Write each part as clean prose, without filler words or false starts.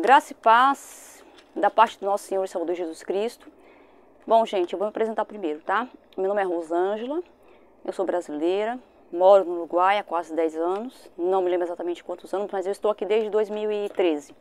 Graça e paz da parte do nosso Senhor e Salvador Jesus Cristo. Bom, gente, eu vou me apresentar primeiro, tá? Meu nome é Rosângela, eu sou brasileira, moro no Uruguai há quase 10 anos, não me lembro exatamente quantos anos, mas eu estou aqui desde 2013.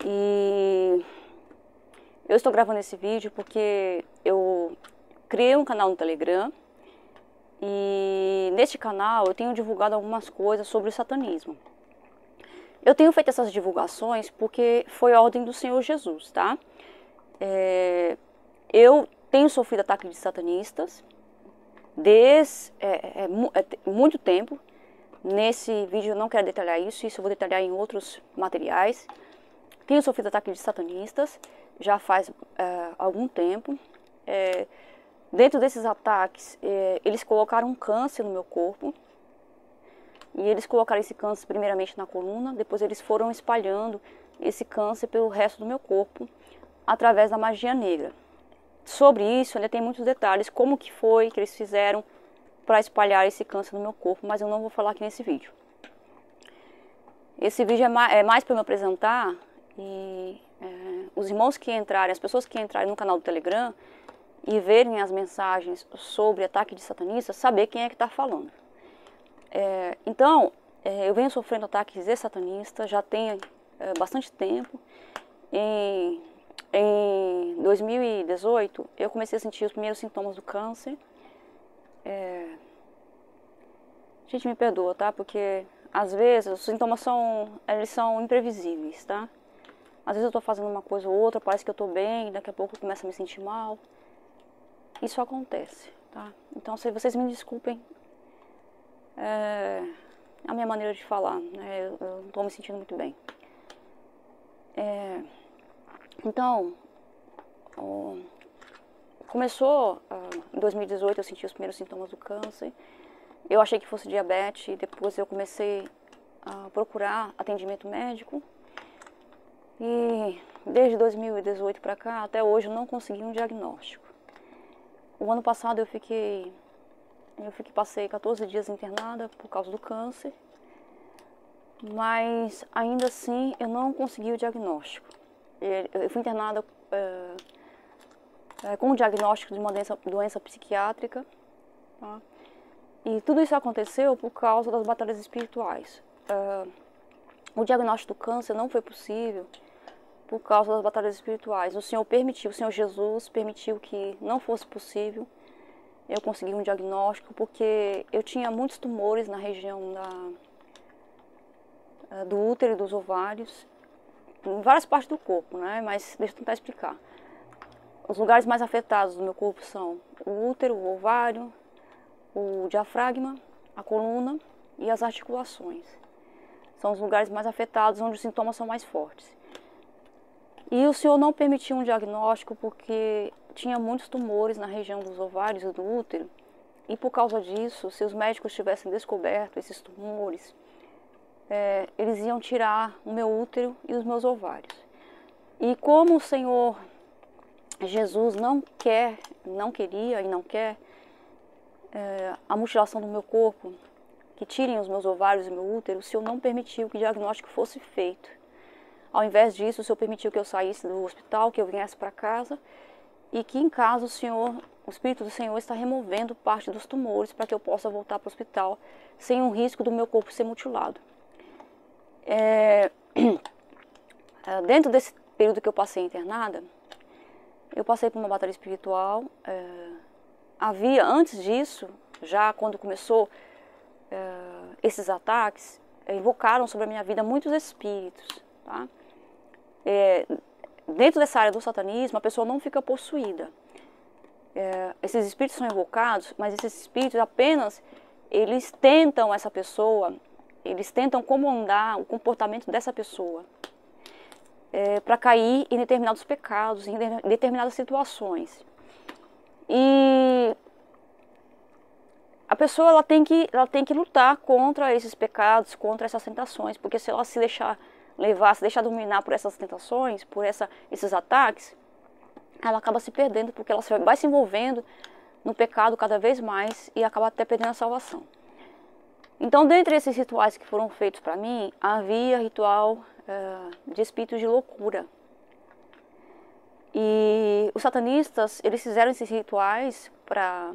E eu estou gravando esse vídeo porque eu criei um canal no Telegram e neste canal eu tenho divulgado algumas coisas sobre o satanismo. Eu tenho feito essas divulgações porque foi a ordem do Senhor Jesus, tá? Eu tenho sofrido ataques de satanistas desde muito tempo. Nesse vídeo eu não quero detalhar isso eu vou detalhar em outros materiais. Tenho sofrido ataques de satanistas já faz algum tempo. Dentro desses ataques, eles colocaram um câncer no meu corpo. E eles colocaram esse câncer primeiramente na coluna, depois eles foram espalhando esse câncer pelo resto do meu corpo, através da magia negra. Sobre isso, ainda tem muitos detalhes, como que foi que eles fizeram para espalhar esse câncer no meu corpo, mas eu não vou falar aqui nesse vídeo. Esse vídeo é mais para me apresentar e os irmãos que entrarem, as pessoas que entrarem no canal do Telegram e verem as mensagens sobre ataque de satanistas, saber quem é que está falando. Então, eu venho sofrendo ataques de satanistas já tem bastante tempo. Em 2018, eu comecei a sentir os primeiros sintomas do câncer. Gente, me perdoa, tá? Porque, às vezes, os sintomas eles são imprevisíveis, tá? Às vezes eu tô fazendo uma coisa ou outra, parece que eu tô bem, daqui a pouco eu começo a me sentir mal. Isso acontece, tá? Então, se vocês me desculpem, a minha maneira de falar, né? Eu não estou me sentindo muito bem. Então, começou em 2018, eu senti os primeiros sintomas do câncer. Eu achei que fosse diabetes, depois eu comecei a procurar atendimento médico. E desde 2018 para cá, até hoje, eu não consegui um diagnóstico. O ano passado eu passei 14 dias internada por causa do câncer, mas ainda assim eu não consegui o diagnóstico. Eu fui internada com o diagnóstico de uma doença psiquiátrica, tá? E tudo isso aconteceu por causa das batalhas espirituais. O diagnóstico do câncer não foi possível por causa das batalhas espirituais. O Senhor Jesus permitiu que não fosse possível eu consegui um diagnóstico porque eu tinha muitos tumores na região do útero e dos ovários, em várias partes do corpo, né? Mas deixa eu tentar explicar. Os lugares mais afetados do meu corpo são o útero, o ovário, o diafragma, a coluna e as articulações. São os lugares mais afetados, onde os sintomas são mais fortes. E o Senhor não permitiu um diagnóstico porque tinha muitos tumores na região dos ovários e do útero. E por causa disso, se os médicos tivessem descoberto esses tumores, eles iam tirar o meu útero e os meus ovários. E como o Senhor Jesus não queria e não quer a mutilação do meu corpo, que tirem os meus ovários e o meu útero, o Senhor não permitiu que o diagnóstico fosse feito. Ao invés disso, o Senhor permitiu que eu saísse do hospital, que eu viesse para casa, e que em casa o Espírito do Senhor está removendo parte dos tumores para que eu possa voltar para o hospital sem o risco do meu corpo ser mutilado. Dentro desse período que eu passei internada, eu passei por uma batalha espiritual. Antes disso, já quando começou esses ataques, invocaram sobre a minha vida muitos espíritos, tá? Dentro dessa área do satanismo, a pessoa não fica possuída. Esses espíritos são invocados, mas esses espíritos apenas, eles tentam comandar o comportamento dessa pessoa para cair em determinados pecados, em determinadas situações. E a pessoa ela tem que lutar contra esses pecados, contra essas tentações, porque se ela se deixar levar, se deixar dominar por essas tentações, por esses ataques, ela acaba se perdendo, porque ela vai se envolvendo no pecado cada vez mais e acaba até perdendo a salvação. Então, dentre esses rituais que foram feitos para mim, havia ritual de espíritos de loucura. E os satanistas, eles fizeram esses rituais para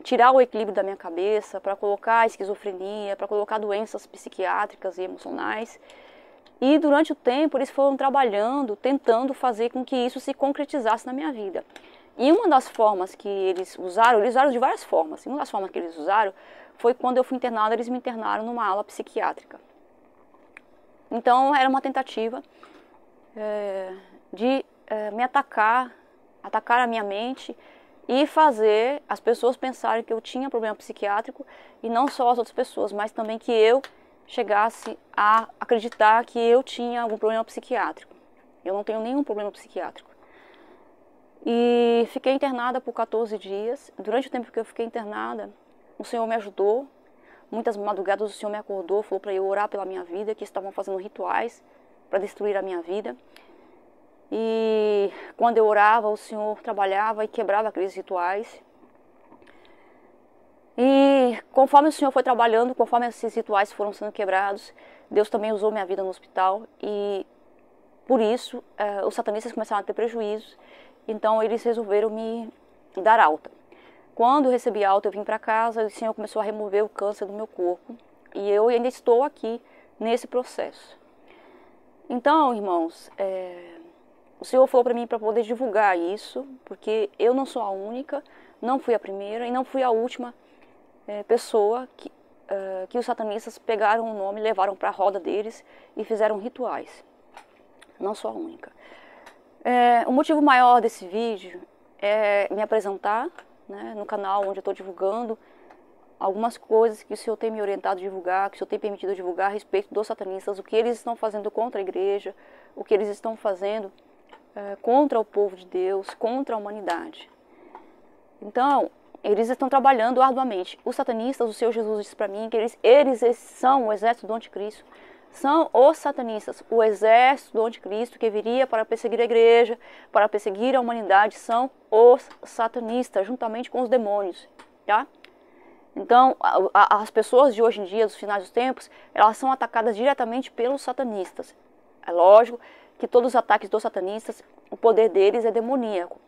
tirar o equilíbrio da minha cabeça, para colocar a esquizofrenia, para colocar doenças psiquiátricas e emocionais. E durante o tempo eles foram trabalhando, tentando fazer com que isso se concretizasse na minha vida. E uma das formas que eles usaram de várias formas. E uma das formas que eles usaram foi quando eu fui internada, eles me internaram numa ala psiquiátrica. Então era uma tentativa de me atacar a minha mente e fazer as pessoas pensarem que eu tinha problema psiquiátrico, e não só as outras pessoas, mas também que eu chegasse a acreditar que eu tinha algum problema psiquiátrico. Eu não tenho nenhum problema psiquiátrico. E fiquei internada por 14 dias. Durante o tempo que eu fiquei internada, o Senhor me ajudou. Muitas madrugadas o Senhor me acordou, falou para eu orar pela minha vida, que estavam fazendo rituais para destruir a minha vida. E quando eu orava, o Senhor trabalhava e quebrava aqueles rituais. E conforme o Senhor foi trabalhando, conforme esses rituais foram sendo quebrados, Deus também usou minha vida no hospital. E por isso, os satanistas começaram a ter prejuízos. Então eles resolveram me dar alta. Quando eu recebi alta, eu vim para casa e o Senhor começou a remover o câncer do meu corpo. E eu ainda estou aqui nesse processo. Então, irmãos, o Senhor falou para mim para poder divulgar isso, porque eu não sou a única, não fui a primeira e não fui a última pessoa que os satanistas pegaram o nome, levaram para a roda deles e fizeram rituais. Não sou a única. O motivo maior desse vídeo é me apresentar, né, no canal onde eu estou divulgando algumas coisas que o Senhor tem me orientado a divulgar, que o Senhor tem permitido divulgar a respeito dos satanistas, o que eles estão fazendo contra a igreja, o que eles estão fazendo contra o povo de Deus, contra a humanidade. Então, eles estão trabalhando arduamente. Os satanistas, o Senhor Jesus disse para mim que eles são o exército do anticristo. São os satanistas, o exército do anticristo que viria para perseguir a igreja, para perseguir a humanidade, são os satanistas, juntamente com os demônios, tá? Então, as pessoas de hoje em dia, dos finais dos tempos, elas são atacadas diretamente pelos satanistas. É lógico que todos os ataques dos satanistas, o poder deles é demoníaco.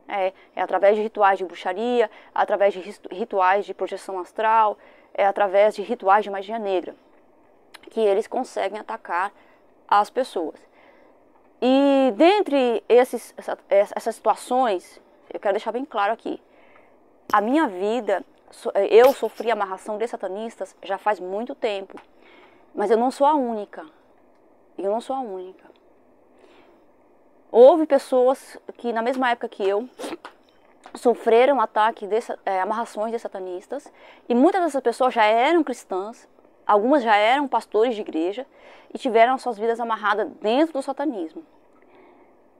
É através de rituais de bruxaria, através de rituais de projeção astral, através de rituais de magia negra, que eles conseguem atacar as pessoas. E dentre essas situações, eu quero deixar bem claro aqui, a minha vida, eu sofri amarração de satanistas já faz muito tempo, mas eu não sou a única. Eu não sou a única. Houve pessoas que na mesma época que eu sofreram amarrações de satanistas, e muitas dessas pessoas já eram cristãs. Algumas já eram pastores de igreja e tiveram suas vidas amarradas dentro do satanismo.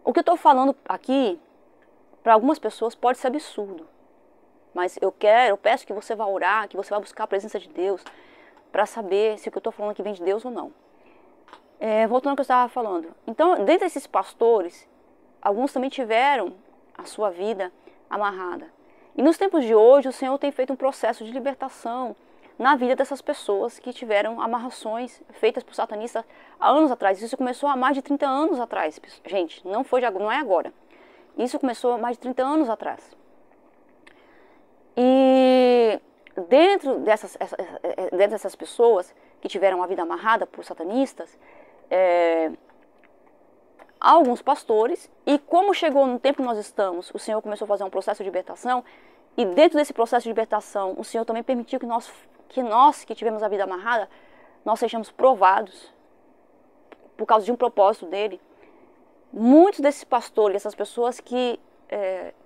O que eu estou falando aqui, para algumas pessoas pode ser absurdo. Mas eu peço que você vá orar, que você vá buscar a presença de Deus, para saber se o que eu estou falando aqui vem de Deus ou não. Voltando ao que eu estava falando. Então, dentre esses pastores, alguns também tiveram a sua vida amarrada. E nos tempos de hoje, o Senhor tem feito um processo de libertação na vida dessas pessoas que tiveram amarrações feitas por satanistas há anos atrás. Isso começou há mais de 30 anos atrás. Gente, não é agora. Isso começou há mais de 30 anos atrás. E dentro dessas pessoas que tiveram a vida amarrada por satanistas, há alguns pastores, e como chegou no tempo que nós estamos, o Senhor começou a fazer um processo de libertação, e dentro desse processo de libertação, o Senhor também permitiu que nós que tivemos a vida amarrada, nós sejamos provados por causa de um propósito dele. Muitos desses pastores, essas pessoas que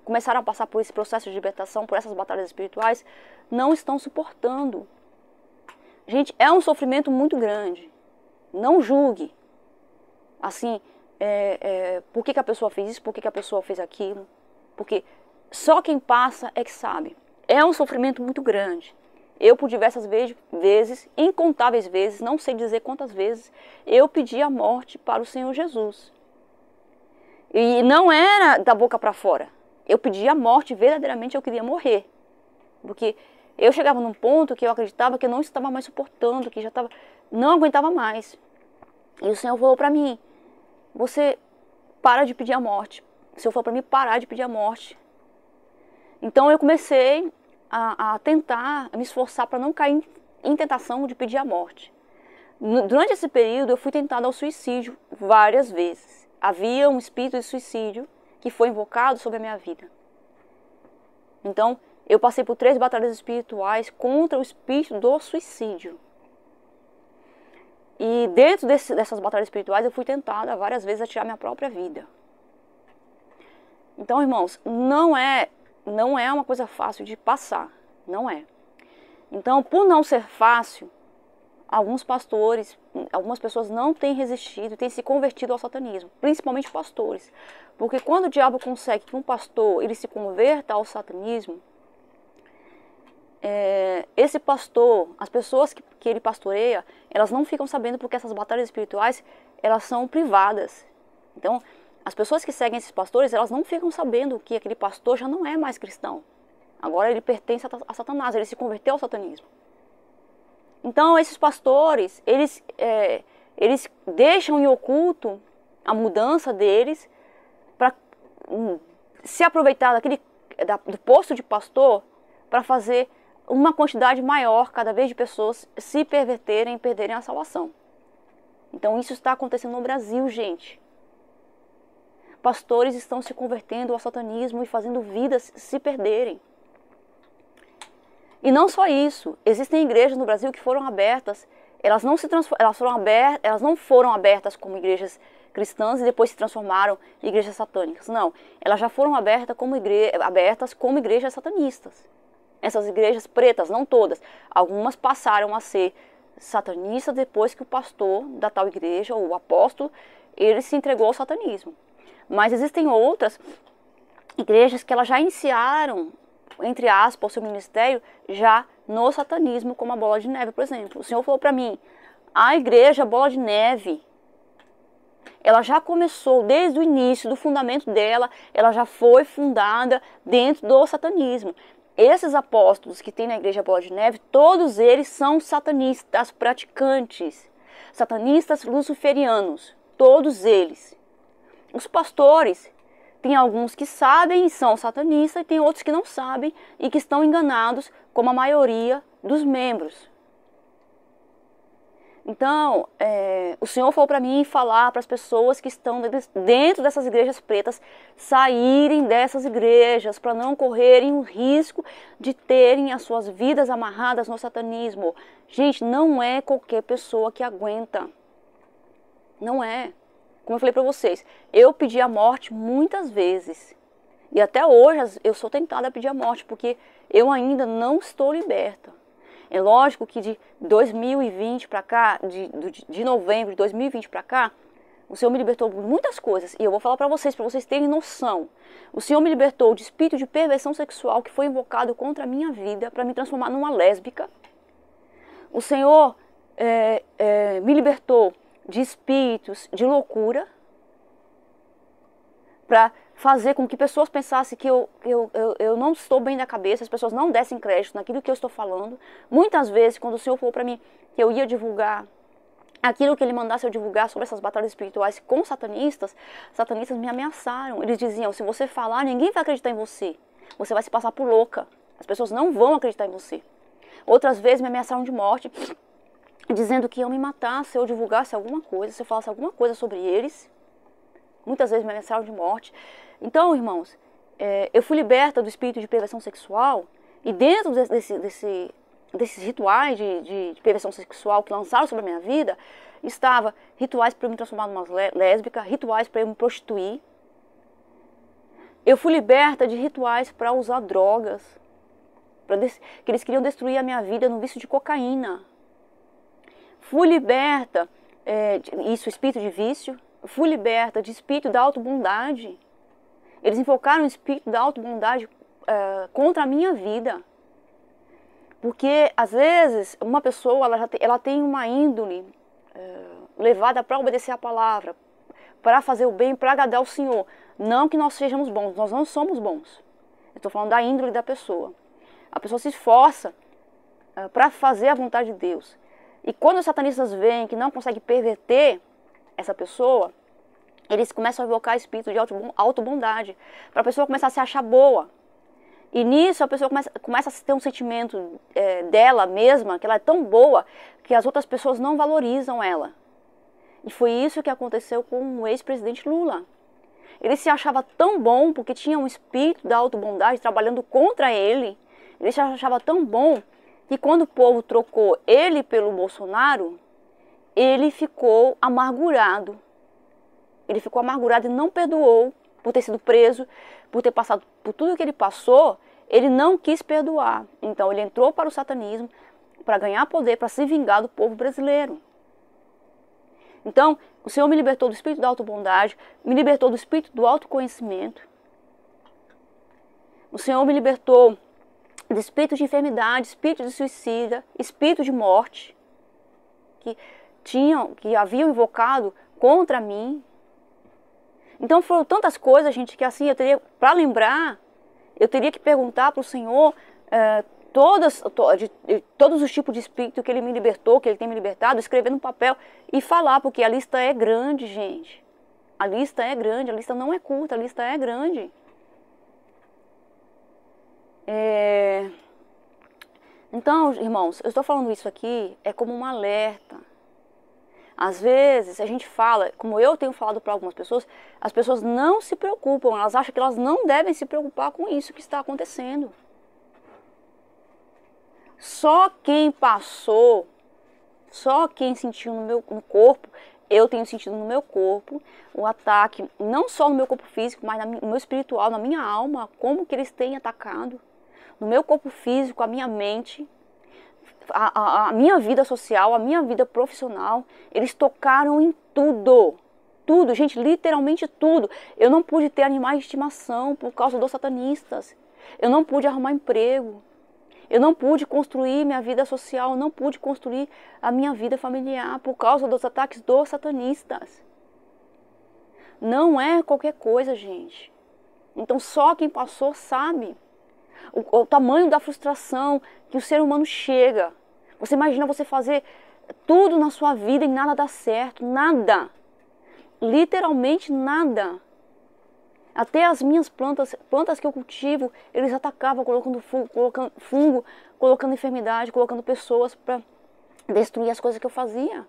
começaram a passar por esse processo de libertação, por essas batalhas espirituais, não estão suportando. Gente, é um sofrimento muito grande. Não julgue. Assim, por que a pessoa fez isso, por que a pessoa fez aquilo. Porque só quem passa é que sabe. É um sofrimento muito grande. Eu, por diversas vezes, incontáveis vezes, não sei dizer quantas vezes, eu pedi a morte para o Senhor Jesus. E não era da boca para fora. Eu pedi a morte, verdadeiramente eu queria morrer. Porque eu chegava num ponto que eu acreditava que eu não estava mais suportando, que já estava, não aguentava mais. E o Senhor falou para mim, você para de pedir a morte. O Senhor falou para mim parar de pedir a morte. Então eu comecei a tentar, a me esforçar para não cair em tentação de pedir a morte. Durante esse período eu fui tentada ao suicídio várias vezes. Havia um espírito de suicídio que foi invocado sobre a minha vida. Então eu passei por 3 batalhas espirituais contra o espírito do suicídio. E dentro dessas batalhas espirituais eu fui tentada várias vezes a tirar minha própria vida. Então, irmãos, não é uma coisa fácil de passar, não é. Então, por não ser fácil, alguns pastores, algumas pessoas não têm resistido, têm se convertido ao satanismo, principalmente pastores. Porque quando o diabo consegue que um pastor ele se converta ao satanismo, esse pastor, as pessoas que ele pastoreia, elas não ficam sabendo porque essas batalhas espirituais, elas são privadas. Então, as pessoas que seguem esses pastores, elas não ficam sabendo que aquele pastor já não é mais cristão. Agora ele pertence a Satanás, ele se converteu ao satanismo. Então, esses pastores, eles deixam em oculto a mudança deles para se aproveitar do posto de pastor para fazer uma quantidade maior cada vez de pessoas se perverterem e perderem a salvação. Então isso está acontecendo no Brasil, gente. Pastores estão se convertendo ao satanismo e fazendo vidas se perderem. E não só isso, existem igrejas no Brasil que foram abertas, elas não foram abertas como igrejas cristãs e depois se transformaram em igrejas satânicas. Não, elas já foram abertas como igrejas satanistas. Essas igrejas pretas, não todas, algumas passaram a ser satanistas depois que o pastor da tal igreja, ou o apóstolo, ele se entregou ao satanismo. Mas existem outras igrejas que elas já iniciaram, entre aspas, o seu ministério já no satanismo, como a Bola de Neve, por exemplo. O Senhor falou para mim, a igreja Bola de Neve, ela já começou desde o início, do fundamento dela, ela já foi fundada dentro do satanismo. Esses apóstolos que tem na igreja Bola de Neve, todos eles são satanistas praticantes, satanistas luciferianos, todos eles. Os pastores, tem alguns que sabem e são satanistas, e tem outros que não sabem e que estão enganados, como a maioria dos membros. Então, o Senhor falou para mim falar para as pessoas que estão dentro dessas igrejas pretas, saírem dessas igrejas para não correrem o risco de terem as suas vidas amarradas no satanismo. Gente, não é qualquer pessoa que aguenta. Não é. Como eu falei para vocês, eu pedi a morte muitas vezes. E até hoje eu sou tentada a pedir a morte, porque eu ainda não estou liberta. É lógico que de 2020 para cá, de novembro de 2020 para cá, o Senhor me libertou de muitas coisas. E eu vou falar para vocês terem noção. O Senhor me libertou de espírito de perversão sexual que foi invocado contra a minha vida para me transformar numa lésbica. O Senhor me libertou de espíritos de loucura para fazer com que pessoas pensassem que eu não estou bem da cabeça, as pessoas não dessem crédito naquilo que eu estou falando. Muitas vezes, quando o Senhor falou para mim que eu ia divulgar aquilo que Ele mandasse eu divulgar sobre essas batalhas espirituais com satanistas me ameaçaram. Eles diziam, se você falar, ninguém vai acreditar em você. Você vai se passar por louca. As pessoas não vão acreditar em você. Outras vezes me ameaçaram de morte, dizendo que iam me matar se eu divulgasse alguma coisa, se eu falasse alguma coisa sobre eles. Muitas vezes me ameaçaram de morte. Então, irmãos, eu fui liberta do espírito de perversão sexual e dentro desses rituais de perversão sexual que lançaram sobre a minha vida, estava rituais para eu me transformar numa lésbica, rituais para eu me prostituir. Eu fui liberta de rituais para usar drogas, que eles queriam destruir a minha vida no vício de cocaína. Fui liberta, espírito de vício. Fui liberta de espírito da autobondade. Eles invocaram o espírito da autobondade contra a minha vida. Porque, às vezes, uma pessoa ela tem uma índole levada para obedecer a palavra, para fazer o bem, para agradar o Senhor. Não que nós sejamos bons, nós não somos bons. Eu estou falando da índole da pessoa. A pessoa se esforça para fazer a vontade de Deus. E quando os satanistas veem que não conseguem perverter essa pessoa, eles começam a invocar espíritos de autobondade, para a pessoa começar a se achar boa. E nisso a pessoa começa a ter um sentimento dela mesma, que ela é tão boa, que as outras pessoas não valorizam ela. E foi isso que aconteceu com o ex-presidente Lula. Ele se achava tão bom, porque tinha um espírito da autobondade trabalhando contra ele. Ele se achava tão bom, que quando o povo trocou ele pelo Bolsonaro, ele ficou amargurado. Ele ficou amargurado e não perdoou por ter sido preso, por ter passado por tudo que ele passou. Ele não quis perdoar. Então ele entrou para o satanismo para ganhar poder, para se vingar do povo brasileiro. Então, o Senhor me libertou do espírito da autobondade, me libertou do espírito do autoconhecimento. O Senhor me libertou do espírito de enfermidade, espírito de suicida, espírito de morte, que haviam invocado contra mim. Então foram tantas coisas, gente, que assim, para lembrar, eu teria que perguntar para o Senhor todos os tipos de espírito que Ele me libertou, que Ele tem me libertado, escrever no papel e falar, porque a lista é grande, gente. A lista é grande, a lista não é curta, a lista é grande. Então, irmãos, eu estou falando isso aqui como um alerta. Às vezes a gente fala, como eu tenho falado para algumas pessoas, as pessoas não se preocupam, elas acham que elas não devem se preocupar com isso que está acontecendo. Só quem passou, só quem sentiu no corpo, eu tenho sentido no meu corpo o ataque, não só no meu corpo físico, mas no meu espiritual, na minha alma, como que eles têm atacado, no meu corpo físico, a minha mente, a minha vida social, a minha vida profissional. Eles tocaram em tudo, tudo, gente, literalmente tudo. Eu não pude ter animais de estimação por causa dos satanistas, eu não pude arrumar emprego, eu não pude construir minha vida social, não pude construir a minha vida familiar por causa dos ataques dos satanistas. Não é qualquer coisa, gente. Então só quem passou sabe o tamanho da frustração que o ser humano chega. Você imagina você fazer tudo na sua vida e nada dá certo, nada. Literalmente nada. Até as minhas plantas que eu cultivo, eles atacavam colocando fungo, colocando enfermidade, colocando pessoas para destruir as coisas que eu fazia.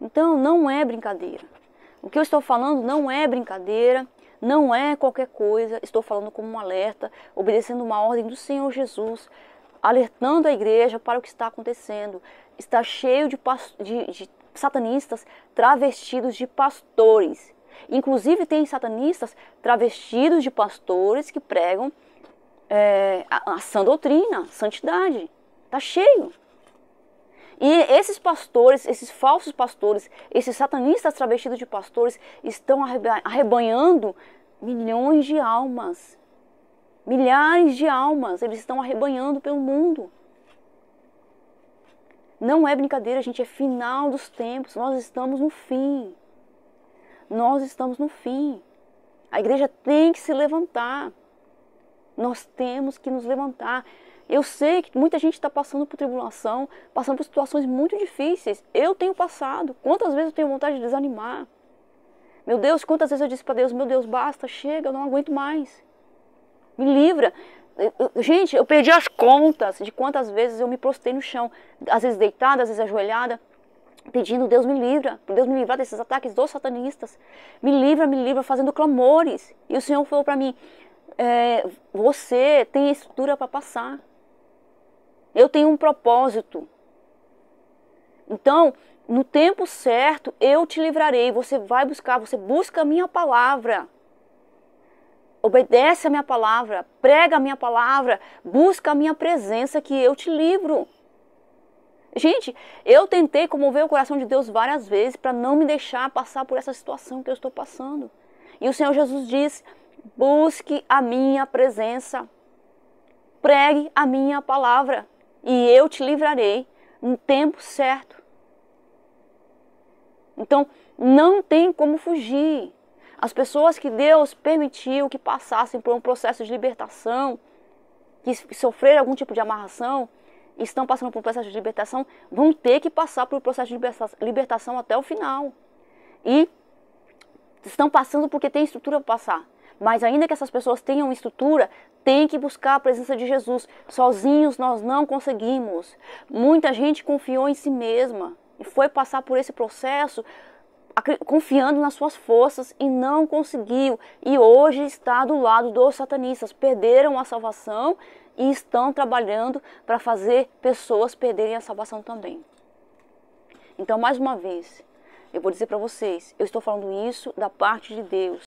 Então não é brincadeira. O que eu estou falando não é brincadeira, não é qualquer coisa. Estou falando como um alerta, obedecendo uma ordem do Senhor Jesus, alertando a igreja para o que está acontecendo. Está cheio de satanistas travestidos de pastores. Inclusive tem satanistas travestidos de pastores que pregam a sã doutrina, santidade. Está cheio. E esses pastores, esses falsos pastores, esses satanistas travestidos de pastores estão arrebanhando milhões de almas. Milhares de almas eles estão arrebanhando pelo mundo. Não é brincadeira, gente, é final dos tempos. Nós estamos no fim. Nós estamos no fim. A igreja tem que se levantar. Nós temos que nos levantar. Eu sei que muita gente está passando por tribulação, passando por situações muito difíceis. Eu tenho passado. Quantas vezes eu tenho vontade de desanimar? Meu Deus, quantas vezes eu disse para Deus, meu Deus, basta, chega, eu não aguento mais. Me livra. Gente, eu perdi as contas de quantas vezes eu me prostrei no chão. Às vezes deitada, às vezes ajoelhada, pedindo, Deus me livra, Deus me livrar desses ataques dos satanistas. Me livra, fazendo clamores. E o Senhor falou para mim, você tem estrutura para passar. Eu tenho um propósito. Então, no tempo certo, eu te livrarei. Você vai buscar, você busca a minha palavra. Obedece a minha palavra, prega a minha palavra, busca a minha presença que eu te livro. Gente, eu tentei comover o coração de Deus várias vezes para não me deixar passar por essa situação que eu estou passando. E o Senhor Jesus diz, busque a minha presença, pregue a minha palavra e eu te livrarei no tempo certo. Então, não tem como fugir. As pessoas que Deus permitiu que passassem por um processo de libertação, que sofreram algum tipo de amarração, estão passando por um processo de libertação, vão ter que passar por um processo de libertação até o final. E estão passando porque tem estrutura para passar. Mas ainda que essas pessoas tenham estrutura, tem que buscar a presença de Jesus. Sozinhos nós não conseguimos. Muita gente confiou em si mesma e foi passar por esse processo confiando nas suas forças e não conseguiu. E hoje está do lado dos satanistas. Perderam a salvação e estão trabalhando para fazer pessoas perderem a salvação também. Então, mais uma vez, eu vou dizer para vocês, eu estou falando isso da parte de Deus.